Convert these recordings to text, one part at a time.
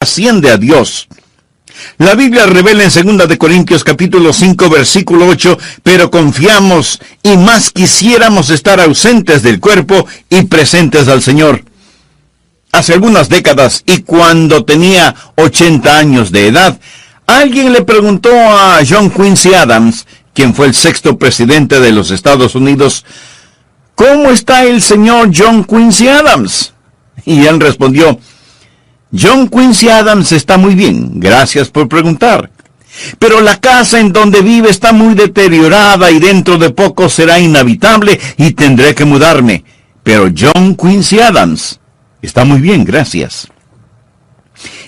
asciende a Dios. La Biblia revela en 2 de Corintios capítulo 5 versículo 8, pero confiamos y más quisiéramos estar ausentes del cuerpo y presentes al Señor. Hace algunas décadas y cuando tenía 80 años de edad, alguien le preguntó a John Quincy Adams, quien fue el 6º presidente de los Estados Unidos, ¿cómo está el señor John Quincy Adams? Y él respondió, John Quincy Adams está muy bien, gracias por preguntar. Pero la casa en donde vive está muy deteriorada y dentro de poco será inhabitable y tendré que mudarme. Pero John Quincy Adams está muy bien, gracias.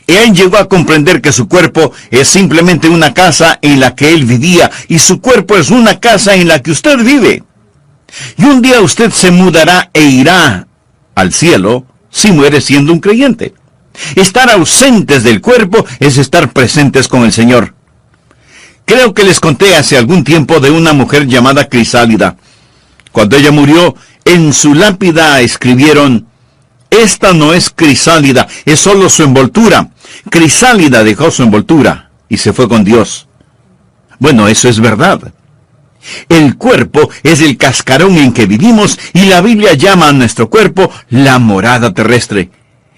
Él llegó a comprender que su cuerpo es simplemente una casa en la que él vivía y su cuerpo es una casa en la que usted vive. Y un día usted se mudará e irá al cielo si muere siendo un creyente. Estar ausentes del cuerpo es estar presentes con el Señor. Creo que les conté hace algún tiempo de una mujer llamada Crisálida. Cuando ella murió, en su lápida escribieron, esta no es Crisálida, es solo su envoltura. Crisálida dejó su envoltura y se fue con Dios. Bueno, eso es verdad. El cuerpo es el cascarón en que vivimos y la Biblia llama a nuestro cuerpo la morada terrestre.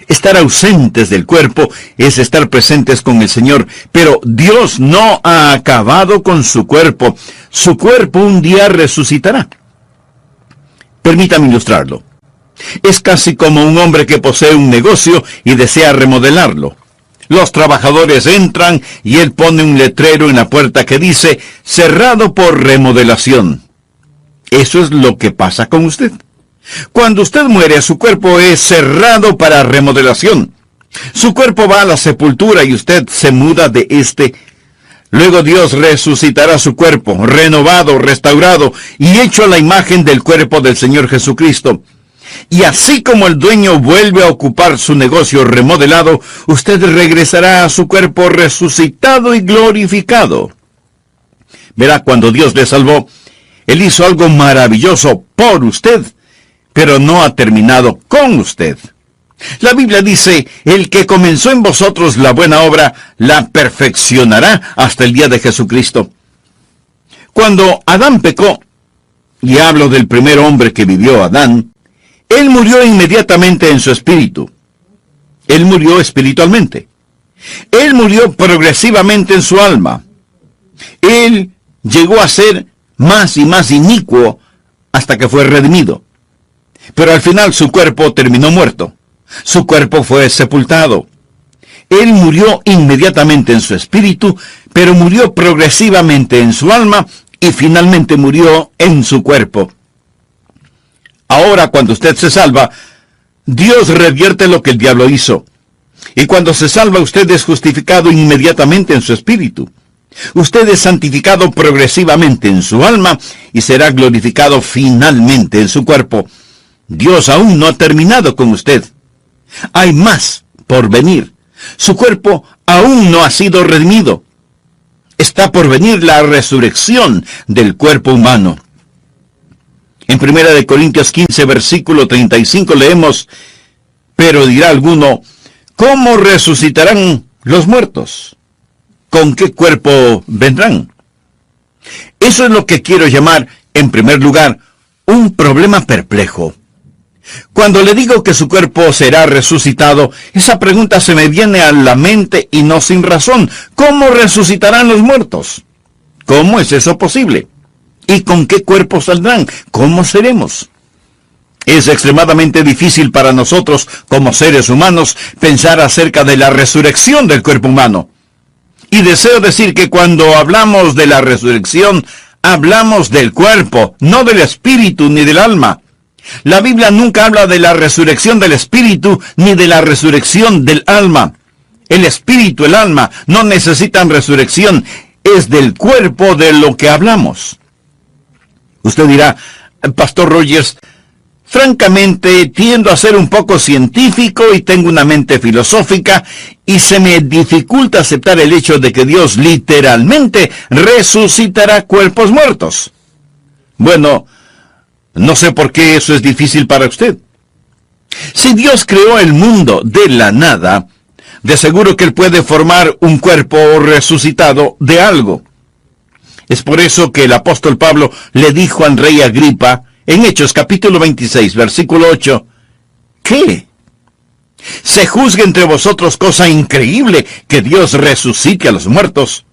Estar ausentes del cuerpo es estar presentes con el Señor, pero Dios no ha acabado con su cuerpo. Su cuerpo un día resucitará. Permítame ilustrarlo. Es casi como un hombre que posee un negocio y desea remodelarlo. Los trabajadores entran y él pone un letrero en la puerta que dice, cerrado por remodelación. Eso es lo que pasa con usted. Cuando usted muere, su cuerpo es cerrado para remodelación. Su cuerpo va a la sepultura y usted se muda de este. Luego Dios resucitará su cuerpo, renovado, restaurado y hecho a la imagen del cuerpo del Señor Jesucristo. Y así como el dueño vuelve a ocupar su negocio remodelado, usted regresará a su cuerpo resucitado y glorificado. Verá, cuando Dios le salvó, Él hizo algo maravilloso por usted, pero no ha terminado con usted. La Biblia dice, el que comenzó en vosotros la buena obra, la perfeccionará hasta el día de Jesucristo. Cuando Adán pecó, y hablo del primer hombre que vivió, Adán, él murió inmediatamente en su espíritu. Él murió espiritualmente. Él murió progresivamente en su alma. Él llegó a ser más y más inicuo hasta que fue redimido. Pero al final su cuerpo terminó muerto. Su cuerpo fue sepultado. Él murió inmediatamente en su espíritu, pero murió progresivamente en su alma y finalmente murió en su cuerpo. Ahora, cuando usted se salva, Dios revierte lo que el diablo hizo. Y cuando se salva, usted es justificado inmediatamente en su espíritu. Usted es santificado progresivamente en su alma y será glorificado finalmente en su cuerpo. Dios aún no ha terminado con usted. Hay más por venir. Su cuerpo aún no ha sido redimido. Está por venir la resurrección del cuerpo humano. En 1 de Corintios 15, versículo 35 leemos, pero dirá alguno, ¿cómo resucitarán los muertos? ¿Con qué cuerpo vendrán? Eso es lo que quiero llamar, en primer lugar, un problema perplejo. Cuando le digo que su cuerpo será resucitado, esa pregunta se me viene a la mente y no sin razón. ¿Cómo resucitarán los muertos? ¿Cómo es eso posible? ¿Y con qué cuerpo saldrán? ¿Cómo seremos? Es extremadamente difícil para nosotros, como seres humanos, pensar acerca de la resurrección del cuerpo humano. Y deseo decir que cuando hablamos de la resurrección, hablamos del cuerpo, no del espíritu ni del alma. La Biblia nunca habla de la resurrección del espíritu ni de la resurrección del alma. El espíritu, el alma, no necesitan resurrección. Es del cuerpo de lo que hablamos. Usted dirá, Pastor Rogers, francamente tiendo a ser un poco científico y tengo una mente filosófica y se me dificulta aceptar el hecho de que Dios literalmente resucitará cuerpos muertos. Bueno, no sé por qué eso es difícil para usted. Si Dios creó el mundo de la nada, De seguro que Él puede formar un cuerpo resucitado de algo. Es por eso que el apóstol Pablo le dijo al rey Agripa, en Hechos capítulo 26, versículo 8, ¿qué? ¿Se juzga entre vosotros cosa increíble que Dios resucite a los muertos?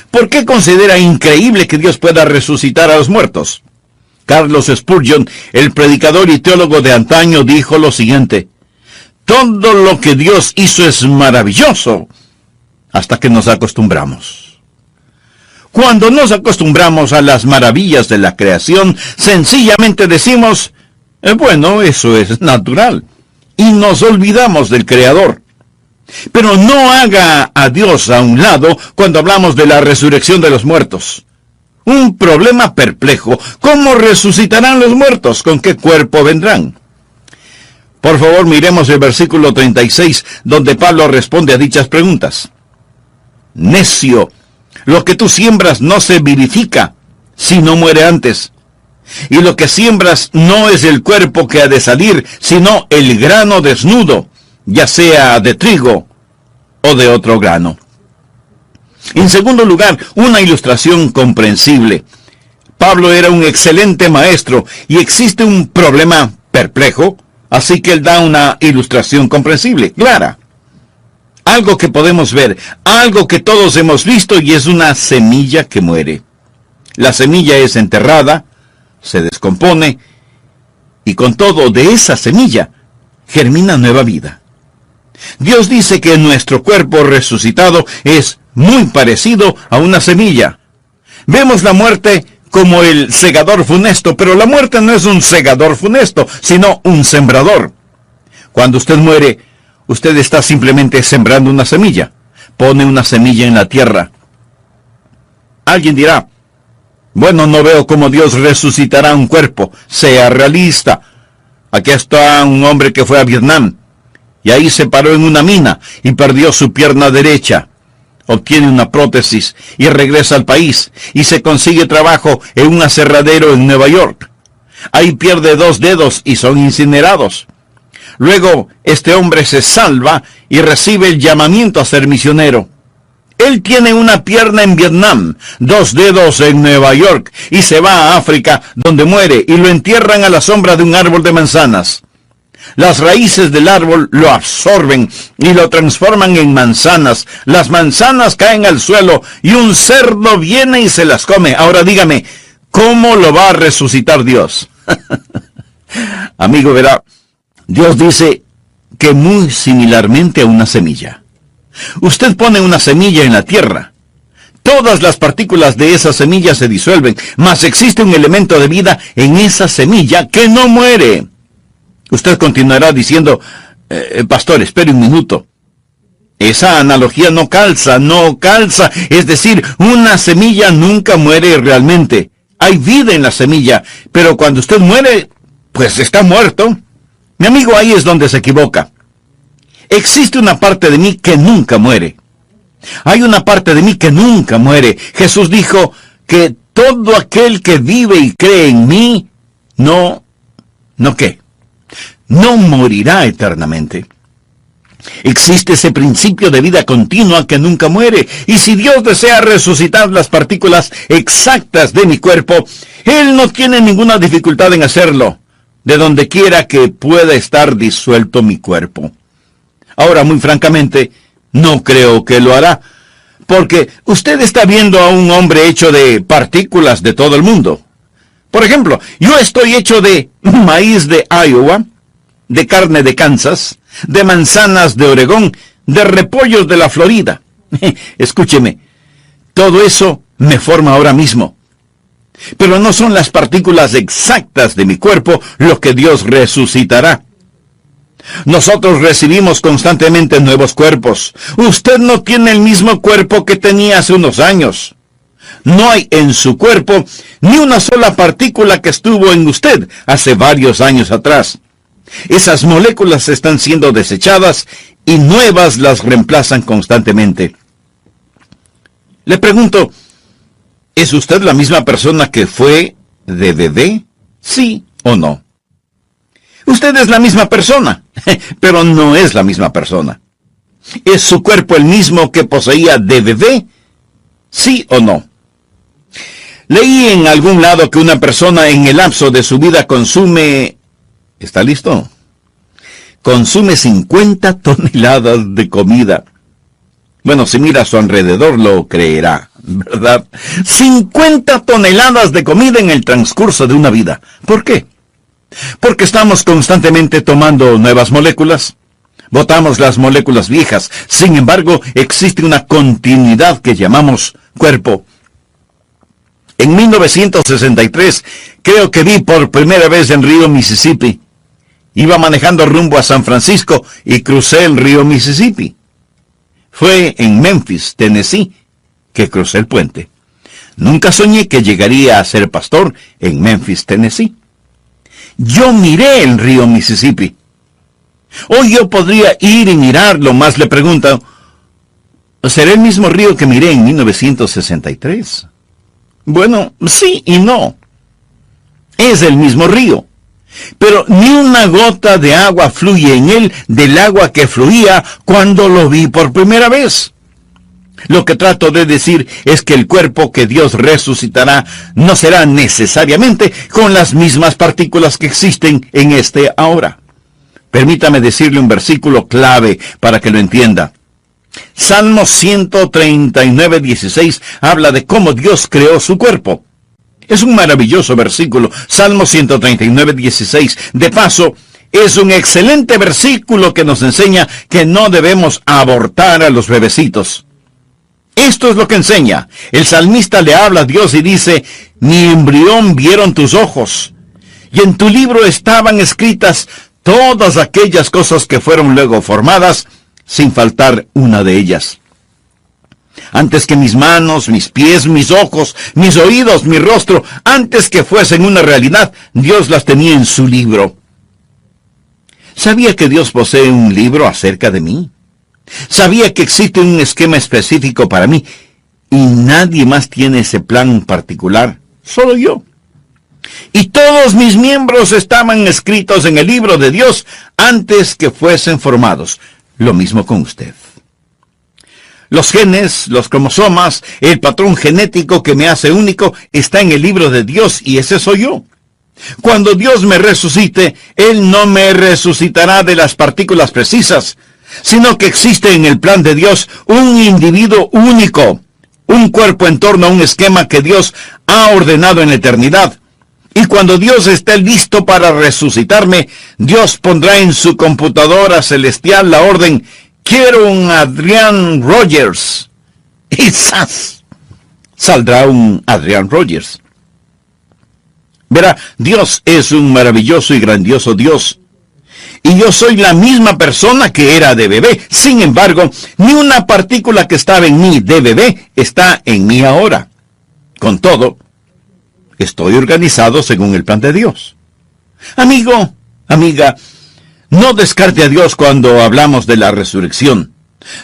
¿Por qué considera increíble que Dios pueda resucitar a los muertos? Carlos Spurgeon, el predicador y teólogo de antaño, dijo lo siguiente: todo lo que Dios hizo es maravilloso hasta que nos acostumbramos. Cuando nos acostumbramos a las maravillas de la creación, sencillamente decimos, bueno, eso es natural, y nos olvidamos del Creador. Pero no haga a Dios a un lado cuando hablamos de la resurrección de los muertos. Un problema perplejo. ¿Cómo resucitarán los muertos? ¿Con qué cuerpo vendrán? Por favor, miremos el versículo 36, donde Pablo responde a dichas preguntas. Necio, lo que tú siembras no se vivifica, si no muere antes. Y lo que siembras no es el cuerpo que ha de salir, sino el grano desnudo, ya sea de trigo o de otro grano. En segundo lugar, una ilustración comprensible. Pablo era un excelente maestro y existe un problema perplejo, así que él da una ilustración comprensible, clara. Algo que podemos ver, algo que todos hemos visto, y es una semilla que muere. La semilla es enterrada, se descompone, y con todo de esa semilla germina nueva vida. Dios dice que nuestro cuerpo resucitado es muy parecido a una semilla. Vemos la muerte como el segador funesto, pero la muerte no es un segador funesto, sino un sembrador. Cuando usted muere, usted está simplemente sembrando una semilla. Pone una semilla en la tierra. Alguien dirá, bueno, no veo cómo Dios resucitará un cuerpo. Sea realista. Aquí está un hombre que fue a Vietnam, y ahí se paró en una mina y perdió su pierna derecha. Obtiene una prótesis y regresa al país y se consigue trabajo en un aserradero en Nueva York. Ahí pierde 2 dedos y son incinerados. Luego este hombre se salva y recibe el llamamiento a ser misionero. Él tiene una pierna en Vietnam, 2 dedos en Nueva York, y se va a África, donde muere, y lo entierran a la sombra de un árbol de manzanas. Las raíces del árbol lo absorben y lo transforman en manzanas. Las manzanas caen al suelo y un cerdo viene y se las come. Ahora dígame, ¿cómo lo va a resucitar Dios? Amigo, verá, Dios dice que muy similarmente a una semilla. Usted pone una semilla en la tierra. Todas las partículas de esa semilla se disuelven, mas existe un elemento de vida en esa semilla que no muere. Usted continuará diciendo, pastor, espere un minuto. Esa analogía no calza. Es decir, una semilla nunca muere realmente. Hay vida en la semilla, pero cuando usted muere, pues está muerto. Mi amigo, ahí es donde se equivoca. Existe una parte de mí que nunca muere. Hay una parte de mí que nunca muere. Jesús dijo que todo aquel que vive y cree en mí, no morirá eternamente. Existe ese principio de vida continua que nunca muere. Y si Dios desea resucitar las partículas exactas de mi cuerpo, Él no tiene ninguna dificultad en hacerlo, de donde quiera que pueda estar disuelto mi cuerpo. Ahora, muy francamente, no creo que lo hará, porque usted está viendo a un hombre hecho de partículas de todo el mundo. Por ejemplo, yo estoy hecho de maíz de Iowa, de carne de Kansas, de manzanas de Oregón, de repollos de la Florida. Escúcheme, todo eso me forma ahora mismo. Pero no son las partículas exactas de mi cuerpo lo que Dios resucitará. Nosotros recibimos constantemente nuevos cuerpos. Usted no tiene el mismo cuerpo que tenía hace unos años. No hay en su cuerpo ni una sola partícula que estuvo en usted hace varios años atrás. Esas moléculas están siendo desechadas y nuevas las reemplazan constantemente. Le pregunto, ¿es usted la misma persona que fue de bebé? ¿Sí o no? Usted es la misma persona, pero no es la misma persona. ¿Es su cuerpo el mismo que poseía de bebé? ¿Sí o no? Leí en algún lado que una persona en el lapso de su vida consume... ¿Está listo? Consume 50 toneladas de comida. Bueno, si mira a su alrededor lo creerá, ¿verdad? 50 toneladas de comida en el transcurso de una vida. ¿Por qué? Porque estamos constantemente tomando nuevas moléculas. Botamos las moléculas viejas. Sin embargo, existe una continuidad que llamamos cuerpo. En 1963, creo que vi por primera vez en Río, Mississippi. Iba manejando rumbo a San Francisco y crucé el río Mississippi. Fue en Memphis, Tennessee, que crucé el puente. Nunca soñé que llegaría a ser pastor en Memphis, Tennessee. Yo miré el río Mississippi. Hoy yo podría ir y mirarlo, más le pregunto, ¿será el mismo río que miré en 1963? Bueno, sí y no. Es el mismo río. Pero ni una gota de agua fluye en él del agua que fluía cuando lo vi por primera vez. Lo que trato de decir es que el cuerpo que Dios resucitará no será necesariamente con las mismas partículas que existen en este ahora. Permítame decirle un versículo clave para que lo entienda. Salmo 139:16 habla de cómo Dios creó su cuerpo. Es un maravilloso versículo, Salmo 139:16. De paso, es un excelente versículo que nos enseña que no debemos abortar a los bebecitos. Esto es lo que enseña. El salmista le habla a Dios y dice, mi embrión vieron tus ojos, y en tu libro estaban escritas todas aquellas cosas que fueron luego formadas, sin faltar una de ellas. Antes que mis manos, mis pies, mis ojos, mis oídos, mi rostro, antes que fuesen una realidad, Dios las tenía en su libro. ¿Sabía que Dios posee un libro acerca de mí? ¿Sabía que existe un esquema específico para mí? Y nadie más tiene ese plan particular, solo yo. Y todos mis miembros estaban escritos en el libro de Dios antes que fuesen formados. Lo mismo con usted. Los genes, los cromosomas, el patrón genético que me hace único está en el libro de Dios y ese soy yo. Cuando Dios me resucite, Él no me resucitará de las partículas precisas, sino que existe en el plan de Dios un individuo único, un cuerpo en torno a un esquema que Dios ha ordenado en la eternidad. Y cuando Dios esté listo para resucitarme, Dios pondrá en su computadora celestial la orden, quiero un Adrian Rogers. Y ¡zas! Saldrá un Adrian Rogers. Verá, Dios es un maravilloso y grandioso Dios. Y yo soy la misma persona que era de bebé. Sin embargo, ni una partícula que estaba en mí de bebé está en mí ahora. Con todo, estoy organizado según el plan de Dios. Amigo, amiga, no descarte a Dios cuando hablamos de la resurrección.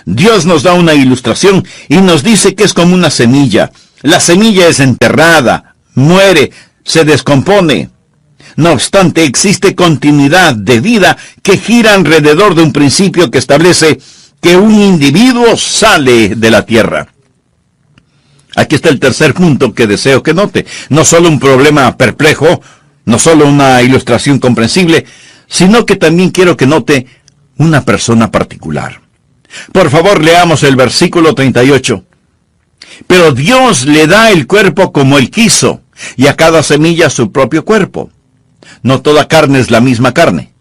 Dios nos da una ilustración y nos dice que es como una semilla. La semilla es enterrada, muere, se descompone. No obstante, existe continuidad de vida que gira alrededor de un principio que establece que un individuo sale de la tierra. Aquí está el tercer punto que deseo que note. No solo un problema perplejo, no solo una ilustración comprensible, sino que también quiero que note una persona particular. Por favor, leamos el versículo 38. Pero Dios le da el cuerpo como Él quiso, y a cada semilla su propio cuerpo. No toda carne es la misma carne.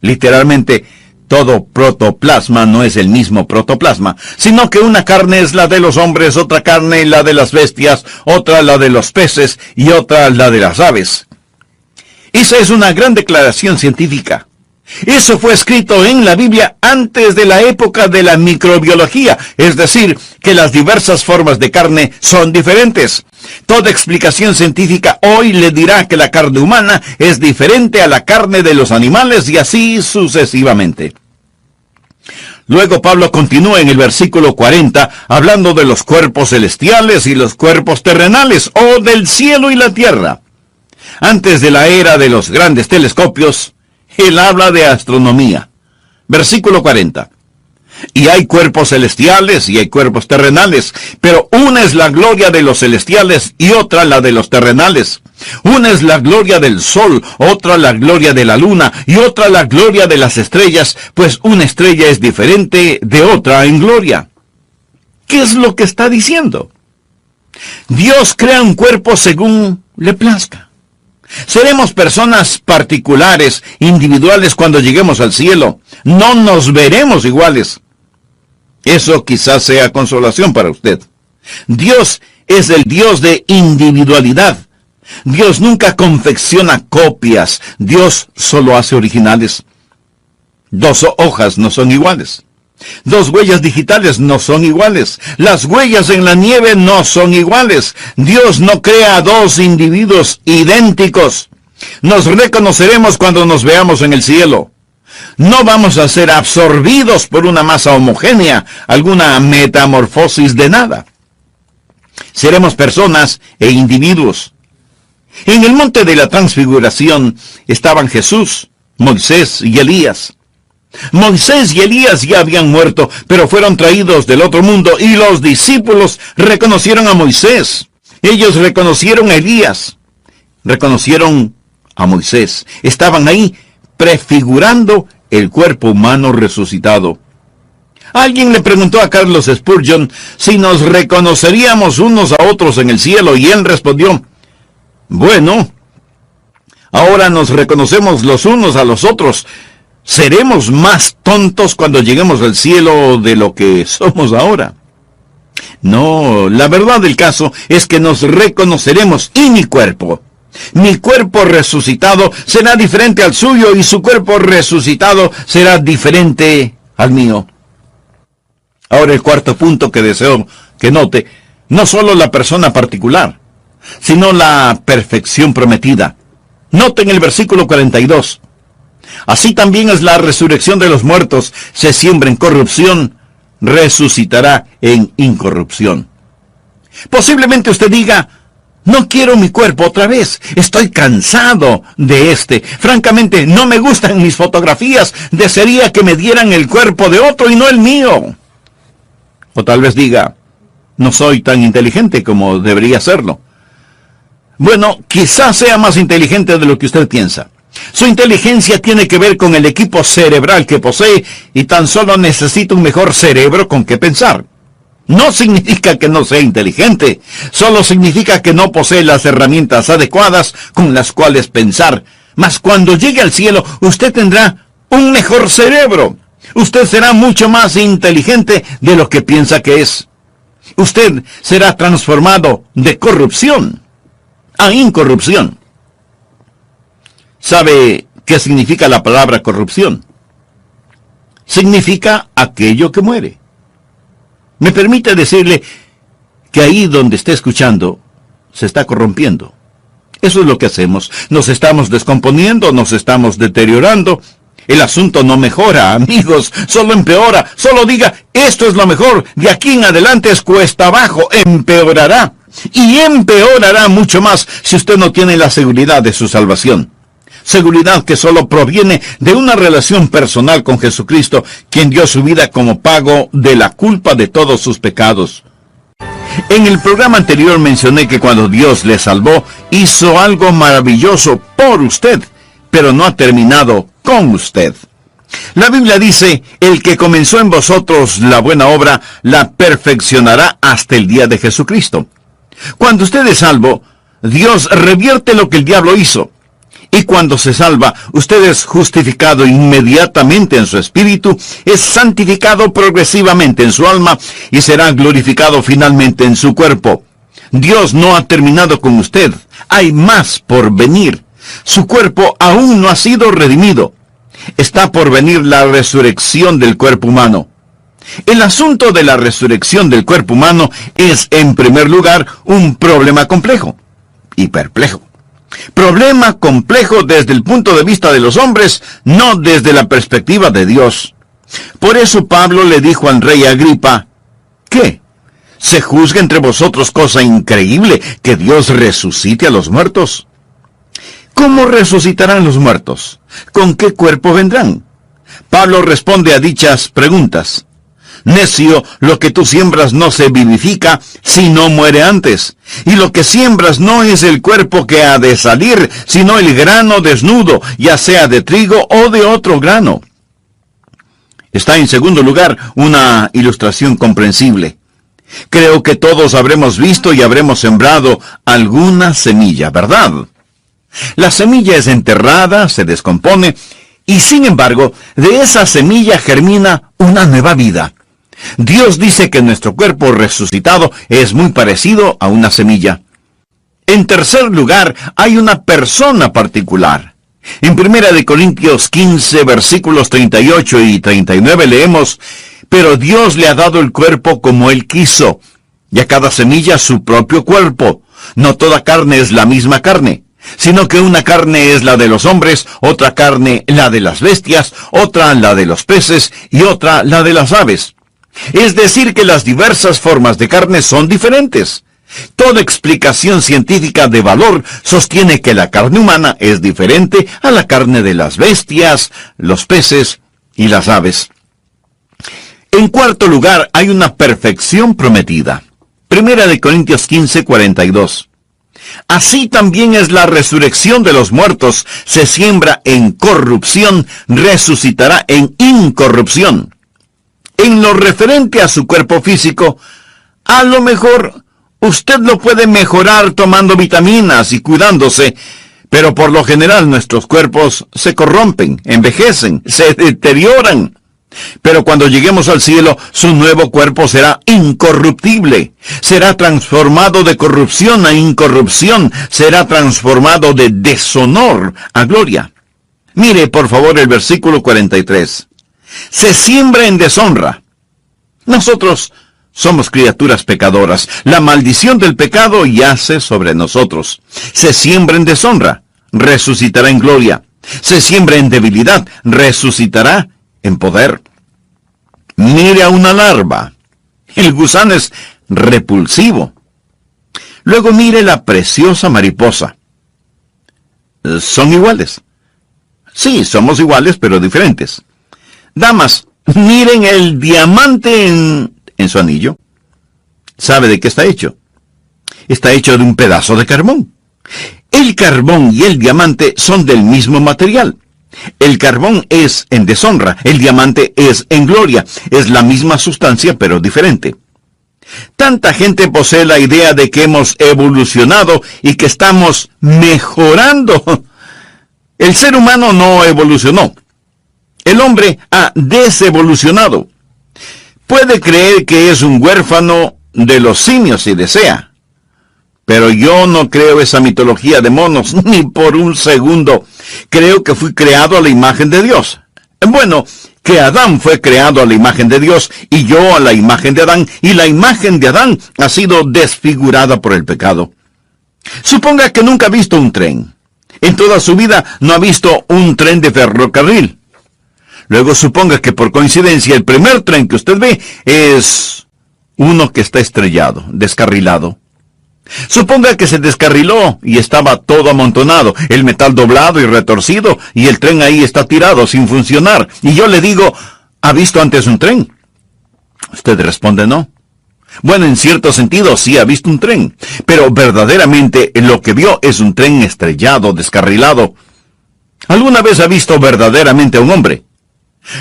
Literalmente, todo protoplasma no es el mismo protoplasma, sino que una carne es la de los hombres, otra carne la de las bestias, otra la de los peces y otra la de las aves. Esa es una gran declaración científica. Eso fue escrito en la Biblia antes de la época de la microbiología, es decir, que las diversas formas de carne son diferentes. Toda explicación científica hoy le dirá que la carne humana es diferente a la carne de los animales y así sucesivamente. Luego Pablo continúa en el versículo 40 hablando de los cuerpos celestiales y los cuerpos terrenales, o del cielo y la tierra. Antes de la era de los grandes telescopios, él habla de astronomía. Versículo 40. Y hay cuerpos celestiales y hay cuerpos terrenales, pero una es la gloria de los celestiales y otra la de los terrenales. Una es la gloria del sol, otra la gloria de la luna y otra la gloria de las estrellas, pues una estrella es diferente de otra en gloria. ¿Qué es lo que está diciendo? Dios crea un cuerpo según le plazca. Seremos personas particulares, individuales cuando lleguemos al cielo. No nos veremos iguales. Eso quizás sea consolación para usted. Dios es el Dios de individualidad. Dios nunca confecciona copias. Dios solo hace originales. 2 hojas no son iguales. 2 huellas digitales no son iguales. Las huellas en la nieve no son iguales. Dios no crea 2 individuos idénticos. Nos reconoceremos cuando nos veamos en el cielo. No vamos a ser absorbidos por una masa homogénea, alguna metamorfosis de nada. Seremos personas e individuos. En el monte de la transfiguración estaban Jesús, Moisés y Elías. Moisés y Elías ya habían muerto, pero fueron traídos del otro mundo y los discípulos reconocieron a Moisés. Ellos reconocieron a Elías, reconocieron a Moisés. Estaban ahí prefigurando el cuerpo humano resucitado. Alguien le preguntó a Carlos Spurgeon si nos reconoceríamos unos a otros en el cielo y él respondió: bueno, ahora nos reconocemos los unos a los otros. ¿Seremos más tontos cuando lleguemos al cielo de lo que somos ahora? No, la verdad del caso es que nos reconoceremos y mi cuerpo resucitado será diferente al suyo y su cuerpo resucitado será diferente al mío. Ahora el cuarto punto que deseo que note, no solo la persona particular, sino la perfección prometida. Noten el versículo 42. Así también es la resurrección de los muertos. Se siembra en corrupción, resucitará en incorrupción. Posiblemente usted diga: no quiero mi cuerpo otra vez. Estoy cansado de este. Francamente, no me gustan mis fotografías. Desearía que me dieran el cuerpo de otro y no el mío. O tal vez diga: no soy tan inteligente como debería serlo. Bueno, quizás sea más inteligente de lo que usted piensa. Su inteligencia tiene que ver con el equipo cerebral que posee y tan solo necesita un mejor cerebro con que pensar. No significa que no sea inteligente, solo significa que no posee las herramientas adecuadas con las cuales pensar. Mas cuando llegue al cielo, usted tendrá un mejor cerebro. Usted será mucho más inteligente de lo que piensa que es. Usted será transformado de corrupción a incorrupción. ¿Sabe qué significa la palabra corrupción? Significa aquello que muere. Me permite decirle que ahí donde esté escuchando, se está corrompiendo. Eso es lo que hacemos. Nos estamos descomponiendo, nos estamos deteriorando. El asunto no mejora, amigos, solo empeora. Solo diga: esto es lo mejor, de aquí en adelante es cuesta abajo, empeorará. Y empeorará mucho más si usted no tiene la seguridad de su salvación. Seguridad que solo proviene de una relación personal con Jesucristo, quien dio su vida como pago de la culpa de todos sus pecados. En el programa anterior mencioné que cuando Dios le salvó, hizo algo maravilloso por usted, pero no ha terminado con usted. La Biblia dice: el que comenzó en vosotros la buena obra, la perfeccionará hasta el día de Jesucristo. Cuando usted es salvo, Dios revierte lo que el diablo hizo. Y cuando se salva, usted es justificado inmediatamente en su espíritu, es santificado progresivamente en su alma y será glorificado finalmente en su cuerpo. Dios no ha terminado con usted. Hay más por venir. Su cuerpo aún no ha sido redimido. Está por venir la resurrección del cuerpo humano. El asunto de la resurrección del cuerpo humano es, en primer lugar, un problema complejo y perplejo. Problema complejo desde el punto de vista de los hombres, no desde la perspectiva de Dios. Por eso Pablo le dijo al rey Agripa: ¿qué? ¿Se juzga entre vosotros cosa increíble que Dios resucite a los muertos? ¿Cómo resucitarán los muertos? ¿Con qué cuerpo vendrán? Pablo responde a dichas preguntas. Necio, lo que tú siembras no se vivifica si no muere antes. Y lo que siembras no es el cuerpo que ha de salir, sino el grano desnudo, ya sea de trigo o de otro grano. Está en segundo lugar una ilustración comprensible. Creo que todos habremos visto y habremos sembrado alguna semilla, ¿verdad? La semilla es enterrada, se descompone, y sin embargo, de esa semilla germina una nueva vida. Dios dice que nuestro cuerpo resucitado es muy parecido a una semilla. En tercer lugar, hay una persona particular. En 1 Corintios 15, versículos 38 y 39 leemos: pero Dios le ha dado el cuerpo como Él quiso, y a cada semilla su propio cuerpo. No toda carne es la misma carne, sino que una carne es la de los hombres, otra carne la de las bestias, otra la de los peces y otra la de las aves. Es decir, que las diversas formas de carne son diferentes. Toda explicación científica de valor sostiene que la carne humana es diferente a la carne de las bestias, los peces y las aves. En cuarto lugar, hay una perfección prometida. 1 Corintios 15, 42. Así también es la resurrección de los muertos. Se siembra en corrupción, resucitará en incorrupción. En lo referente a su cuerpo físico, a lo mejor usted lo puede mejorar tomando vitaminas y cuidándose, pero por lo general nuestros cuerpos se corrompen, envejecen, se deterioran. Pero cuando lleguemos al cielo, su nuevo cuerpo será incorruptible. Será transformado de corrupción a incorrupción. Será transformado de deshonor a gloria. Mire, por favor, el versículo 43. Se siembra en deshonra. Nosotros somos criaturas pecadoras. La maldición del pecado yace sobre nosotros. Se siembra en deshonra, resucitará en gloria. Se siembra en debilidad, resucitará en poder. Mire a una larva. El gusano es repulsivo. Luego mire la preciosa mariposa. ¿Son iguales? Sí, somos iguales, pero diferentes. Damas, miren el diamante en su anillo. ¿Sabe de qué está hecho? Está hecho de un pedazo de carbón. El carbón y el diamante son del mismo material. El carbón es en deshonra, el diamante es en gloria. Es la misma sustancia, pero diferente. Tanta gente posee la idea de que hemos evolucionado y que estamos mejorando. El ser humano no evolucionó. El hombre ha desevolucionado. Puede creer que es un huérfano de los simios si desea. Pero yo no creo esa mitología de monos, ni por un segundo. Creo que fui creado a la imagen de Dios. Bueno, que Adán fue creado a la imagen de Dios, y yo a la imagen de Adán, y la imagen de Adán ha sido desfigurada por el pecado. Suponga que nunca ha visto un tren. En toda su vida no ha visto un tren de ferrocarril. Luego suponga que por coincidencia el primer tren que usted ve es uno que está estrellado, descarrilado. Suponga que se descarriló y estaba todo amontonado, el metal doblado y retorcido, y el tren ahí está tirado sin funcionar. Y yo le digo, ¿ha visto antes un tren? Usted responde no. Bueno, en cierto sentido sí ha visto un tren, pero verdaderamente lo que vio es un tren estrellado, descarrilado. ¿Alguna vez ha visto verdaderamente a un hombre?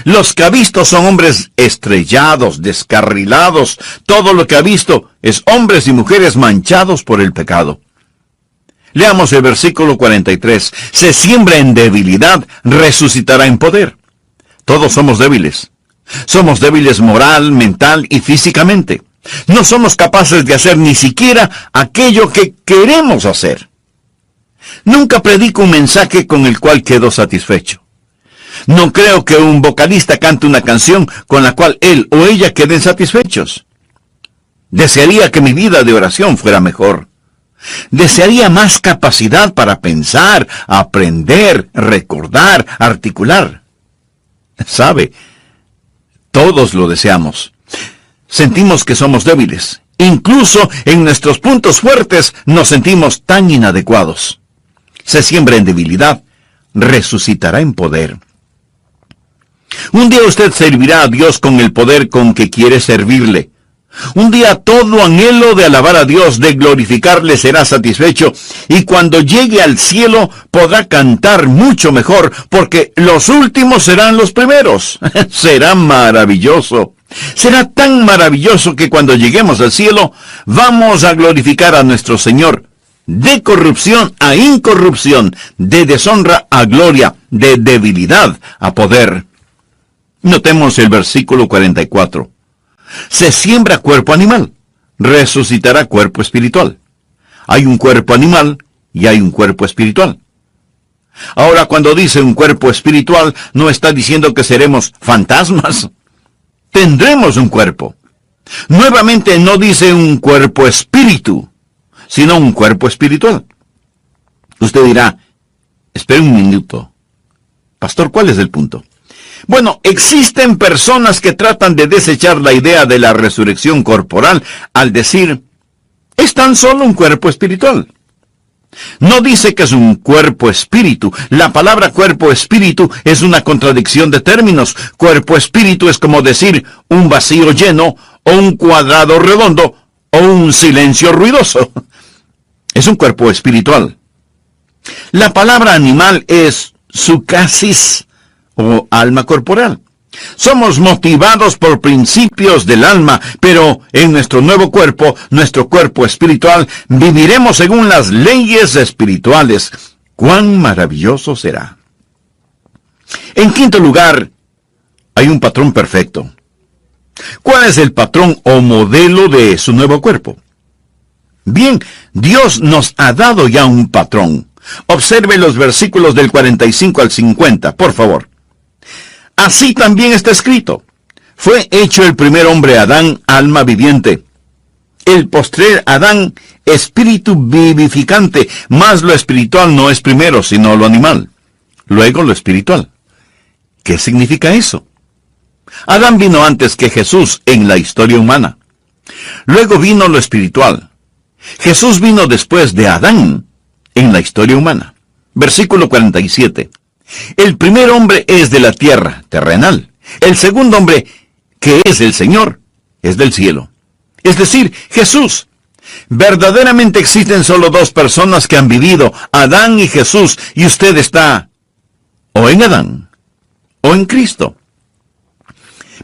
Los que ha visto son hombres estrellados, descarrilados. Todo lo que ha visto es hombres y mujeres manchados por el pecado. Leamos el versículo 43. Se siembra en debilidad, resucitará en poder. Todos somos débiles. Somos débiles moral, mental y físicamente. No somos capaces de hacer ni siquiera aquello que queremos hacer. Nunca predico un mensaje con el cual quedo satisfecho. No creo que un vocalista cante una canción con la cual él o ella queden satisfechos. Desearía que mi vida de oración fuera mejor. Desearía más capacidad para pensar, aprender, recordar, articular. ¿Sabe? Todos lo deseamos. Sentimos que somos débiles. Incluso en nuestros puntos fuertes nos sentimos tan inadecuados. Se siembra en debilidad, resucitará en poder. Un día usted servirá a Dios con el poder con que quiere servirle. Un día todo anhelo de alabar a Dios, de glorificarle, será satisfecho, y cuando llegue al cielo podrá cantar mucho mejor, porque los últimos serán los primeros. Será maravilloso. Será tan maravilloso que cuando lleguemos al cielo vamos a glorificar a nuestro Señor, de corrupción a incorrupción, de deshonra a gloria, de debilidad a poder. Notemos el versículo 44. Se siembra cuerpo animal, resucitará cuerpo espiritual. Hay un cuerpo animal y hay un cuerpo espiritual. Ahora, cuando dice un cuerpo espiritual, no está diciendo que seremos fantasmas. Tendremos un cuerpo. Nuevamente no dice un cuerpo espíritu, sino un cuerpo espiritual. Usted dirá, espere un minuto. Pastor, ¿cuál es el punto? Bueno, existen personas que tratan de desechar la idea de la resurrección corporal al decir, es tan solo un cuerpo espiritual. No dice que es un cuerpo espíritu. La palabra cuerpo espíritu es una contradicción de términos. Cuerpo espíritu es como decir un vacío lleno, o un cuadrado redondo, o un silencio ruidoso. Es un cuerpo espiritual. La palabra animal es sucasis, o alma corporal. Somos motivados por principios del alma, pero en nuestro nuevo cuerpo, nuestro cuerpo espiritual, viviremos según las leyes espirituales. ¡Cuán maravilloso será! En quinto lugar, hay un patrón perfecto. ¿Cuál es el patrón o modelo de su nuevo cuerpo? Bien, Dios nos ha dado ya un patrón. Observe los versículos del 45 al 50, por favor. Así también está escrito. Fue hecho el primer hombre Adán, alma viviente. El postrer Adán, espíritu vivificante. Mas lo espiritual no es primero, sino lo animal. Luego lo espiritual. ¿Qué significa eso? Adán vino antes que Jesús en la historia humana. Luego vino lo espiritual. Jesús vino después de Adán en la historia humana. Versículo 47. El primer hombre es de la tierra, terrenal. El segundo hombre, que es el Señor, es del cielo. Es decir, Jesús. Verdaderamente existen solo dos personas que han vivido, Adán y Jesús, y usted está o en Adán o en Cristo.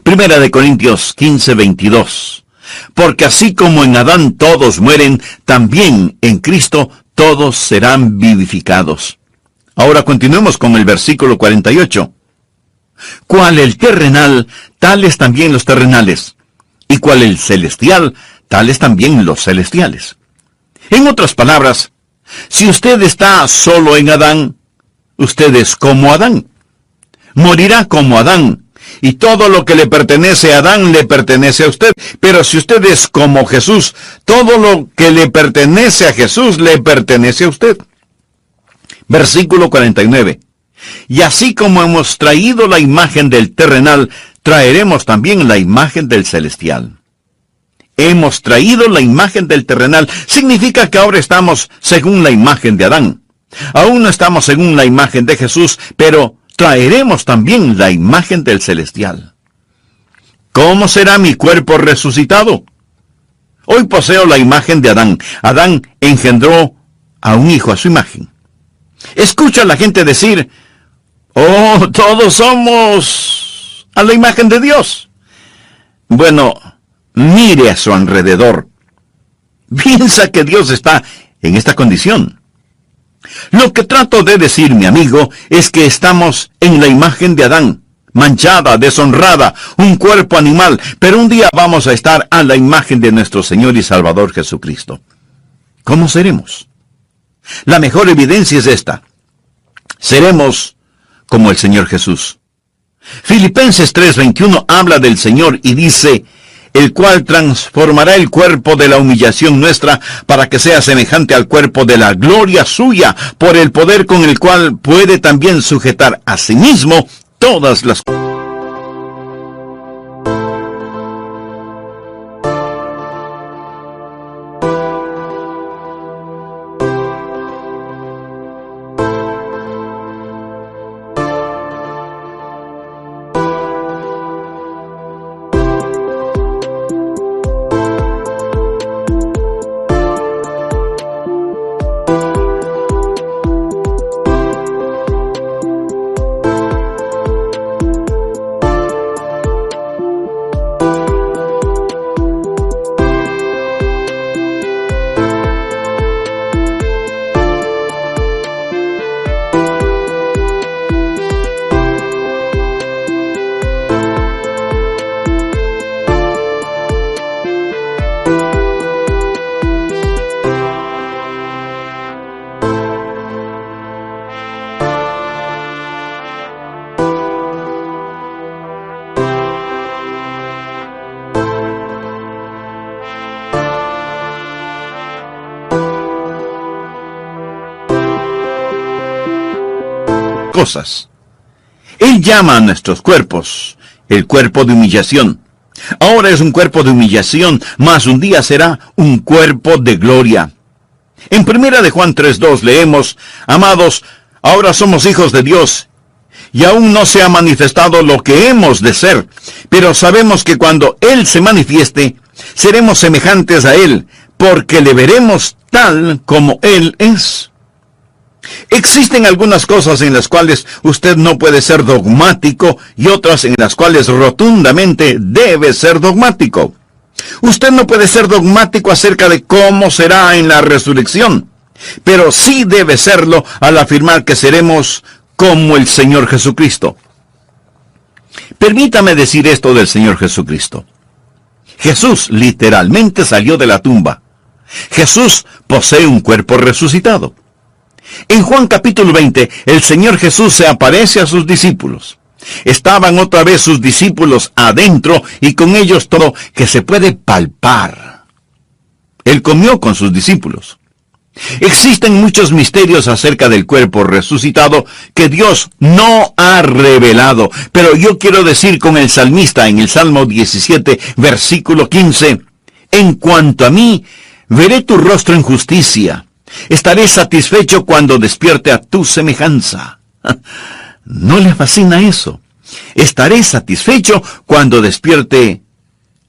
Primera de Corintios 15:22. Porque así como en Adán todos mueren, también en Cristo todos serán vivificados. Ahora continuemos con el versículo 48. Cual el terrenal, tales también los terrenales. Y cual el celestial, tales también los celestiales. En otras palabras, si usted está solo en Adán, usted es como Adán. Morirá como Adán. Y todo lo que le pertenece a Adán le pertenece a usted. Pero si usted es como Jesús, todo lo que le pertenece a Jesús le pertenece a usted. Versículo 49. Y así como hemos traído la imagen del terrenal, traeremos también la imagen del celestial. Hemos traído la imagen del terrenal. Significa que ahora estamos según la imagen de Adán. Aún no estamos según la imagen de Jesús, pero traeremos también la imagen del celestial. ¿Cómo será mi cuerpo resucitado? Hoy poseo la imagen de Adán. Adán engendró a un hijo a su imagen. Escucha a la gente decir, oh, todos somos a la imagen de Dios. Bueno, mire a su alrededor. Piensa que Dios está en esta condición. Lo que trato de decir, mi amigo, es que estamos en la imagen de Adán, manchada, deshonrada, un cuerpo animal, pero un día vamos a estar a la imagen de nuestro Señor y Salvador Jesucristo. ¿Cómo seremos? La mejor evidencia es esta. Seremos como el Señor Jesús. Filipenses 3:21 habla del Señor y dice, el cual transformará el cuerpo de la humillación nuestra para que sea semejante al cuerpo de la gloria suya, por el poder con el cual puede también sujetar a sí mismo todas las cosas. cosas. Él llama a nuestros cuerpos el cuerpo de humillación. Ahora es un cuerpo de humillación, mas un día será un cuerpo de gloria. En 1 de Juan 3:2 leemos: amados, ahora somos hijos de Dios, y aún no se ha manifestado lo que hemos de ser, pero sabemos que cuando Él se manifieste, seremos semejantes a Él, porque le veremos tal como Él es. Existen algunas cosas en las cuales usted no puede ser dogmático y otras en las cuales rotundamente debe ser dogmático. Usted no puede ser dogmático acerca de cómo será en la resurrección, pero sí debe serlo al afirmar que seremos como el Señor Jesucristo. Permítame decir esto del Señor Jesucristo. Jesús literalmente salió de la tumba. Jesús posee un cuerpo resucitado. En Juan capítulo 20, el Señor Jesús se aparece a sus discípulos. Estaban otra vez sus discípulos adentro y con ellos todo que se puede palpar. Él comió con sus discípulos. Existen muchos misterios acerca del cuerpo resucitado que Dios no ha revelado, pero yo quiero decir con el salmista en el Salmo 17, versículo 15, en cuanto a mí, veré tu rostro en justicia. Estaré satisfecho cuando despierte a tu semejanza. ¿No le fascina eso? Estaré satisfecho cuando despierte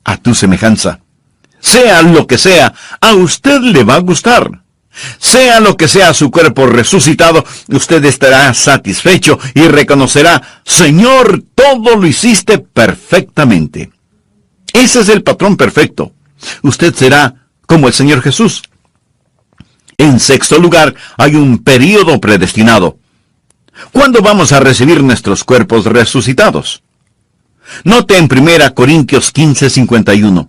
a tu semejanza. Sea lo que sea, a usted le va a gustar. Sea lo que sea su cuerpo resucitado, usted estará satisfecho y reconocerá: Señor, todo lo hiciste perfectamente. Ese es el patrón perfecto. Usted será como el Señor Jesús. En sexto lugar, hay un período predestinado. ¿Cuándo vamos a recibir nuestros cuerpos resucitados? Note en 1 Corintios 15:51.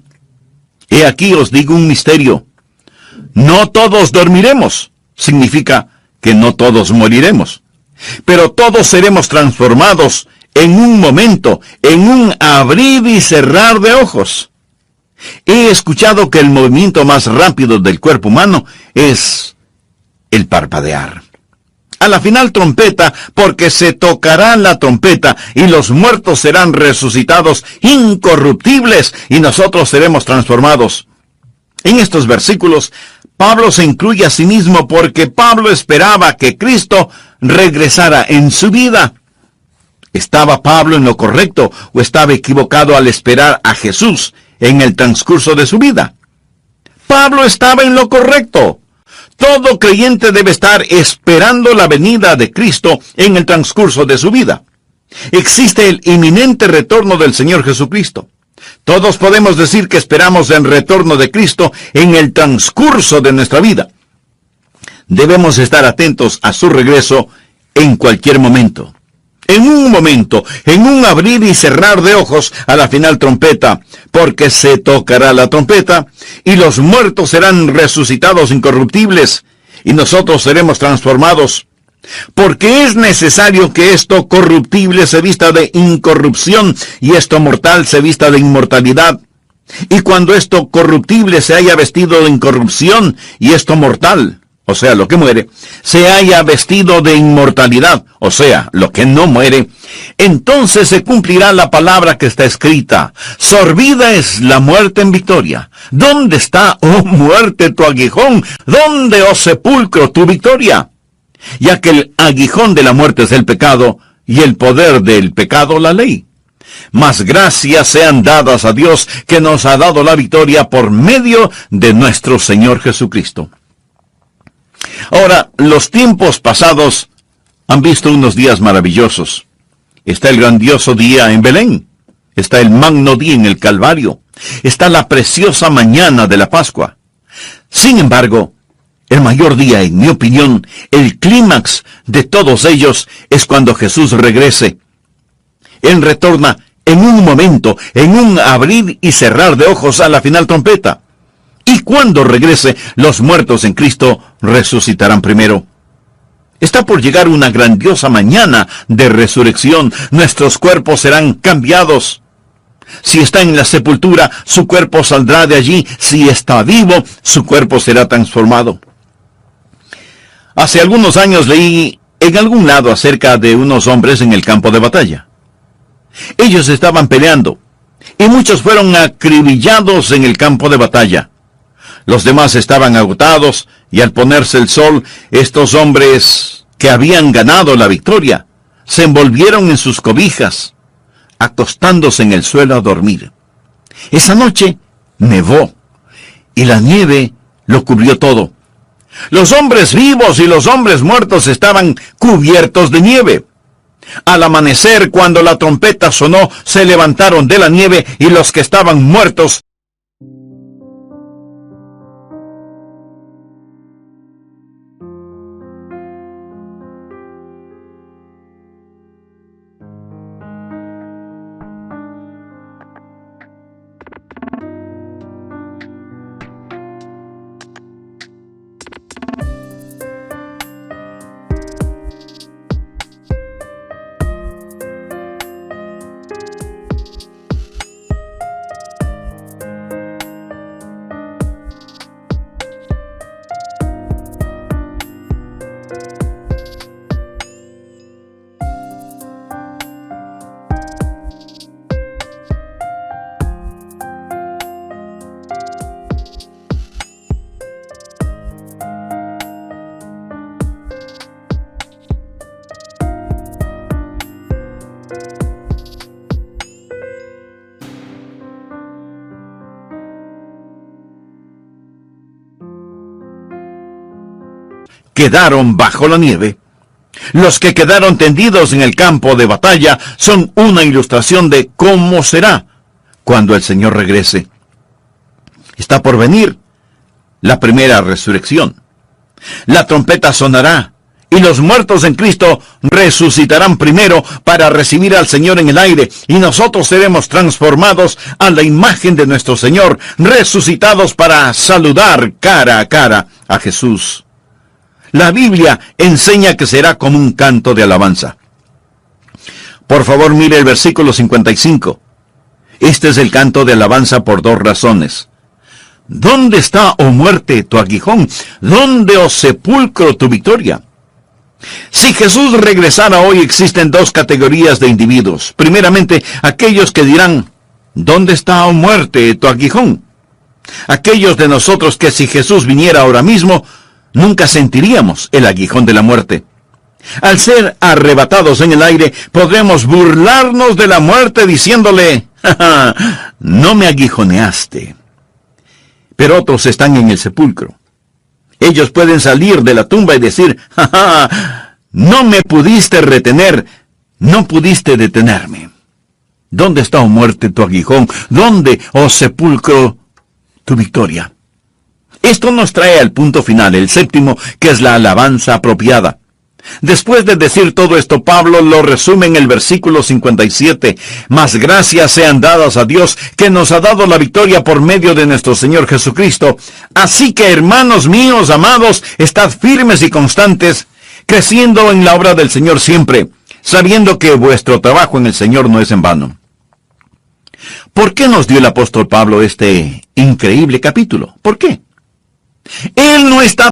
He aquí os digo un misterio. No todos dormiremos. Significa que no todos moriremos. Pero todos seremos transformados en un momento, en un abrir y cerrar de ojos. He escuchado que el movimiento más rápido del cuerpo humano es el parpadear. A la final trompeta, porque se tocará la trompeta y los muertos serán resucitados incorruptibles y nosotros seremos transformados. En estos versículos, Pablo se incluye a sí mismo porque Pablo esperaba que Cristo regresara en su vida. ¿Estaba Pablo en lo correcto o estaba equivocado al esperar a Jesús en el transcurso de su vida? Pablo estaba en lo correcto. Todo creyente debe estar esperando la venida de Cristo en el transcurso de su vida. Existe el inminente retorno del Señor Jesucristo. Todos podemos decir que esperamos el retorno de Cristo en el transcurso de nuestra vida. Debemos estar atentos a su regreso en cualquier momento. En un momento, en un abrir y cerrar de ojos a la final trompeta, porque se tocará la trompeta, y los muertos serán resucitados incorruptibles, y nosotros seremos transformados. Porque es necesario que esto corruptible se vista de incorrupción, y esto mortal se vista de inmortalidad. Y cuando esto corruptible se haya vestido de incorrupción, y esto mortal, o sea, lo que muere, se haya vestido de inmortalidad, o sea, lo que no muere, entonces se cumplirá la palabra que está escrita: sorbida es la muerte en victoria. ¿Dónde está, oh muerte, tu aguijón? ¿Dónde, oh sepulcro, tu victoria? Ya que el aguijón de la muerte es el pecado, y el poder del pecado la ley. Mas gracias sean dadas a Dios, que nos ha dado la victoria por medio de nuestro Señor Jesucristo. Ahora, los tiempos pasados han visto unos días maravillosos. Está el grandioso día en Belén. Está el magno día en el Calvario. Está la preciosa mañana de la Pascua. Sin embargo, el mayor día, en mi opinión, el clímax de todos ellos, es cuando Jesús regrese. Él retorna en un momento, en un abrir y cerrar de ojos a la final trompeta. Y cuando regrese, los muertos en Cristo resucitarán primero. Está por llegar una grandiosa mañana de resurrección. Nuestros cuerpos serán cambiados. Si está en la sepultura, su cuerpo saldrá de allí. Si está vivo, su cuerpo será transformado. Hace algunos años leí en algún lado acerca de unos hombres en el campo de batalla. Ellos estaban peleando, y muchos fueron acribillados en el campo de batalla. Los demás estaban agotados, y al ponerse el sol, estos hombres que habían ganado la victoria, se envolvieron en sus cobijas, acostándose en el suelo a dormir. Esa noche nevó, y la nieve lo cubrió todo. Los hombres vivos y los hombres muertos estaban cubiertos de nieve. Al amanecer, cuando la trompeta sonó, se levantaron de la nieve y los que estaban muertos quedaron bajo la nieve. Los que quedaron tendidos en el campo de batalla son una ilustración de cómo será cuando el Señor regrese. Está por venir la primera resurrección. La trompeta sonará y los muertos en Cristo resucitarán primero para recibir al Señor en el aire, y nosotros seremos transformados a la imagen de nuestro Señor, resucitados para saludar cara a cara a Jesús. La Biblia enseña que será como un canto de alabanza. Por favor, mire el versículo 55. Este es el canto de alabanza por dos razones. ¿Dónde está, oh muerte, tu aguijón? ¿Dónde, oh sepulcro, tu victoria? Si Jesús regresara hoy, existen dos categorías de individuos. Primeramente, aquellos que dirán, ¿dónde está, oh muerte, tu aguijón? Aquellos de nosotros que si Jesús viniera ahora mismo, nunca sentiríamos el aguijón de la muerte. Al ser arrebatados en el aire, podremos burlarnos de la muerte diciéndole, ¡ja, ja! No me aguijoneaste. Pero otros están en el sepulcro. Ellos pueden salir de la tumba y decir, ¡ja, ja! No me pudiste retener, no pudiste detenerme. ¿Dónde está, oh muerte, tu aguijón? ¿Dónde, oh sepulcro, tu victoria? Esto nos trae al punto final, el séptimo, que es la alabanza apropiada. Después de decir todo esto, Pablo lo resume en el versículo 57. Mas gracias sean dadas a Dios, que nos ha dado la victoria por medio de nuestro Señor Jesucristo. Así que, hermanos míos, amados, estad firmes y constantes, creciendo en la obra del Señor siempre, sabiendo que vuestro trabajo en el Señor no es en vano. ¿Por qué nos dio el apóstol Pablo este increíble capítulo? ¿Por qué? Él no está